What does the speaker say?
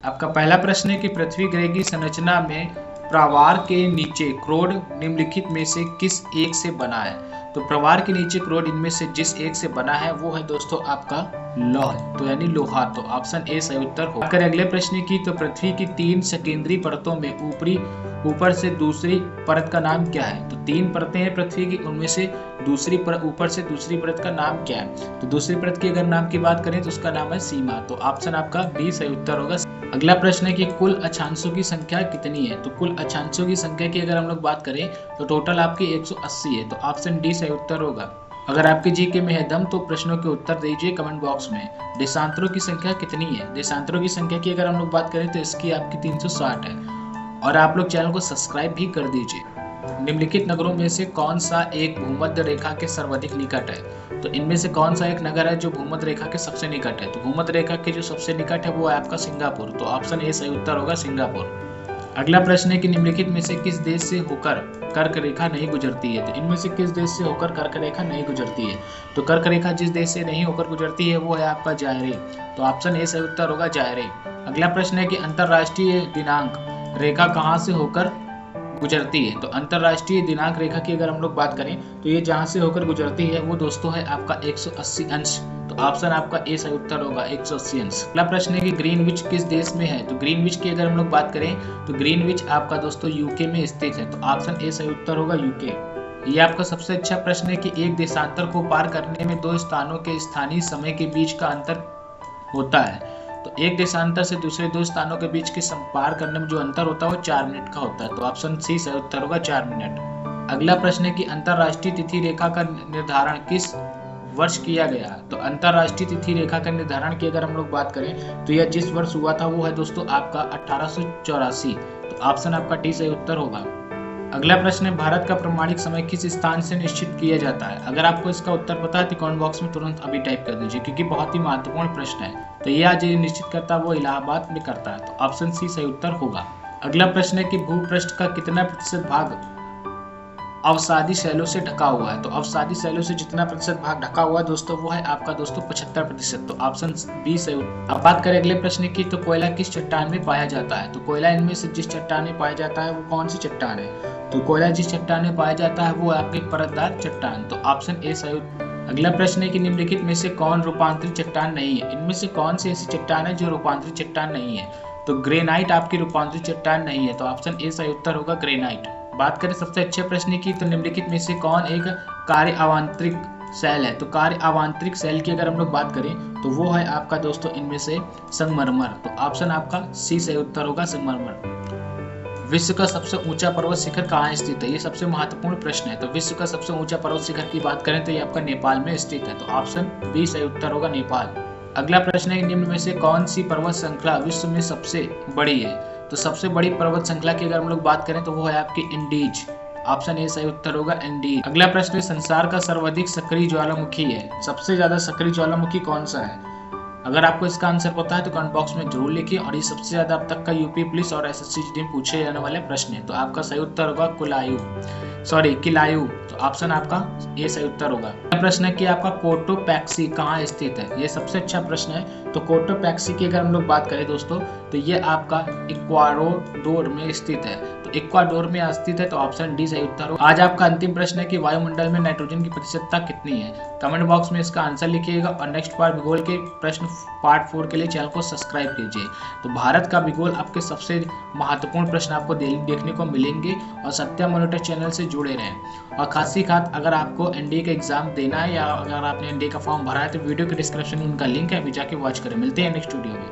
आपका पहला प्रश्न है कि पृथ्वी ग्रह की संरचना में प्रवार के नीचे क्रोड निम्नलिखित में से किस एक से बना है। तो प्रवार के नीचे क्रोड इनमें से जिस एक से बना है वो है दोस्तों आपका लौह, तो यानी लोहा। तो ऑप्शन ए सही उत्तर हो। अगर अगले प्रश्न की तो पृथ्वी की 3 सेकेंडरी परतों में ऊपर से दूसरी परत का नाम क्या है। तो 3 परतें हैं पृथ्वी की, उनमें से ऊपर से दूसरी परत का नाम क्या है। तो दूसरी परत की अगर नाम की बात करें तो उसका नाम है सीमा। तो ऑप्शन आपका बी सही उत्तर होगा। अगला प्रश्न है कि कुल अक्षांशों की संख्या कितनी है। तो कुल अक्षांशों की संख्या की अगर हम लोग बात करें तो टोटल आपकी 180 है। तो ऑप्शन डी सही उत्तर होगा। अगर आपके जीके में है दम तो प्रश्नों के उत्तर दीजिए कमेंट बॉक्स में। देशांतरों की संख्या कितनी है। देशांतरों की संख्या की अगर हम लोग बात करें तो इसकी आपकी 360 है। और आप लोग चैनल को सब्सक्राइब भी कर दीजिए। निम्नलिखित नगरों में से कौन सा एक भूमध्य रेखा के सर्वाधिक निकट है। तो इनमें से कौन सा एक नगर है जो भूमध्य रेखा के सबसे निकट है। तो भूमध्य रेखा के जो सबसे निकट है वो है आपका सिंगापुर। तो ऑप्शन ए सही उत्तर होगा सिंगापुर। अगला प्रश्न है कि निम्नलिखित में से किस देश से होकर कर्क रेखा नहीं गुजरती है। तो इनमें से किस देश से होकर कर्क रेखा नहीं गुजरती है। तो कर्क रेखा जिस देश से नहीं होकर गुजरती है वो है आपका जायरे। तो ऑप्शन ए सही उत्तर होगा जायरे। अगला प्रश्न है कि अंतरराष्ट्रीय दिनांक रेखा कहाँ से होकर गुजरती है। तो अंतरराष्ट्रीय दिनांक रेखा की अगर हम लोग बात करें तो ये जहां से होकर गुजरती है वो दोस्तों है आपका 180 अंश। तो ऑप्शन आपका ए सही उत्तर होगा 180 अंश। अगला प्रश्न है कि ग्रीनविच किस देश में है। तो ग्रीनविच की अगर हम लोग बात करें तो ग्रीनविच आपका दोस्तों यूके में स्थित है। तो ऑप्शन ए सही उत्तर होगा यूके। ये आपका सबसे अच्छा प्रश्न है कि एक देशांतर को पार करने में 2 स्थानों के स्थानीय समय के बीच का अंतर होता है। तो एक देशांतर से दूसरे 2 स्थानों के बीच के पार करने में जो अंतर होता है वो 4 मिनट का होता है। तो ऑप्शन सी सही उत्तर होगा 4 मिनट। अगला प्रश्न है कि अंतरराष्ट्रीय तिथि रेखा का निर्धारण किस वर्ष किया गया। तो अंतरराष्ट्रीय तिथि रेखा का निर्धारण की अगर हम लोग बात करें तो यह जिस वर्ष हुआ था वो है दोस्तों आपका 1884। तो ऑप्शन आपका डी सही उत्तर होगा। अगला प्रश्न है भारत का प्रमाणिक समय किस स्थान से निश्चित किया जाता है। अगर आपको इसका उत्तर पता है तो कमेंट बॉक्स में तुरंत अभी टाइप कर दीजिए क्योंकि बहुत ही महत्वपूर्ण प्रश्न है। तो ये आज निश्चित करता है वो इलाहाबाद में करता है। तो ऑप्शन सी सही उत्तर होगा। अगला प्रश्न है कि भूपृष्ठ का कितना प्रतिशत भाग अवसादी शैलों से ढका हुआ है। तो अवसादी शैलों से जितना प्रतिशत भाग ढका हुआ है दोस्तों वो है आपका दोस्तों 75%। तो ऑप्शन बी सही। अब बात करें अगले प्रश्न की तो कोयला किस चट्टान में पाया जाता है। तो कोयला इनमें से जिस चट्टान में पाया जाता है वो कौन सी चट्टान है। तो कोयला जिस चट्टान में पाया जाता है वो आपकी परतदार चट्टान। तो ऑप्शन ए सही। अगला प्रश्न है कि निम्नलिखित में से कौन रूपांतरित चट्टान नहीं है। इनमें से कौन सी ऐसी चट्टान है जो रूपांतरित चट्टान नहीं है। तो ग्रेनाइट आपकी रूपांतरित चट्टान नहीं है। तो ऑप्शन ए सही उत्तर होगा ग्रेनाइट। बात करें सबसे अच्छे प्रश्न की तो निम्नलिखित में से कौन एक कार्य अवांतरिक सेल है। तो कार्य अवांतरिक सेल की अगर हम लोग बात करें तो वो है आपका दोस्तों इनमें से संगमरमर। तो ऑप्शन आपका सी सही उत्तर होगा संगमरमर। विश्व का सबसे ऊंचा पर्वत शिखर कहाँ स्थित है। ये सबसे महत्वपूर्ण प्रश्न है। तो विश्व का सबसे ऊंचा पर्वत शिखर की बात करें तो ये आपका नेपाल में स्थित है। तो ऑप्शन बी सही उत्तर होगा नेपाल। अगला प्रश्न है निम्न में से कौन सी पर्वत श्रृंखला विश्व में सबसे बड़ी है। तो सबसे बड़ी पर्वत श्रृंखला की अगर हम लोग बात करें तो वो है आपकी इंडीज। ऑप्शन ए सही उत्तर होगा इंडीज। अगला प्रश्न संसार का सर्वाधिक सक्रिय ज्वालामुखी है। सबसे ज्यादा सक्रिय ज्वालामुखी कौन सा है। अगर आपको इसका आंसर पता है तो कमेंट बॉक्स में जरूर लिखिए। और ये सबसे ज्यादा अब तक का यूपी पुलिस और एसएससी जीडी में पूछे जाने वाले प्रश्न है। तो आपका सही उत्तर होगा किलायू। तो ऑप्शन आपका ये सही उत्तर होगा। प्रश्न है कि आपका कोटोपैक्सी कहाँ स्थित है। ये सबसे अच्छा प्रश्न है। तो कोटोपैक्सी की अगर हम लोग बात करें दोस्तों तो ये आपका इक्वाडोर में स्थित है। तो इक्वाडोर में स्थित है। तो ऑप्शन डी सही उत्तर होगा। आज आपका अंतिम प्रश्न है कि वायुमंडल में नाइट्रोजन की प्रतिशतता कितनी है। कमेंट बॉक्स में इसका आंसर लिखिएगा। और नेक्स्ट बार भूगोल के प्रश्न पार्ट 4 के लिए चैनल को सब्सक्राइब कीजिए। तो भारत का भूगोल आपके सबसे महत्वपूर्ण प्रश्न आपको देखने को मिलेंगे। और सत्या मॉनिटर चैनल से जुड़े रहें। और खासी खात अगर आपको एनडीए का एग्जाम देना है या अगर आपने एनडीए का फॉर्म भरा है तो वीडियो के डिस्क्रिप्शन में उनका लिंक है, अभी जाके वॉच करें। मिलते हैं नेक्स्ट वीडियो में।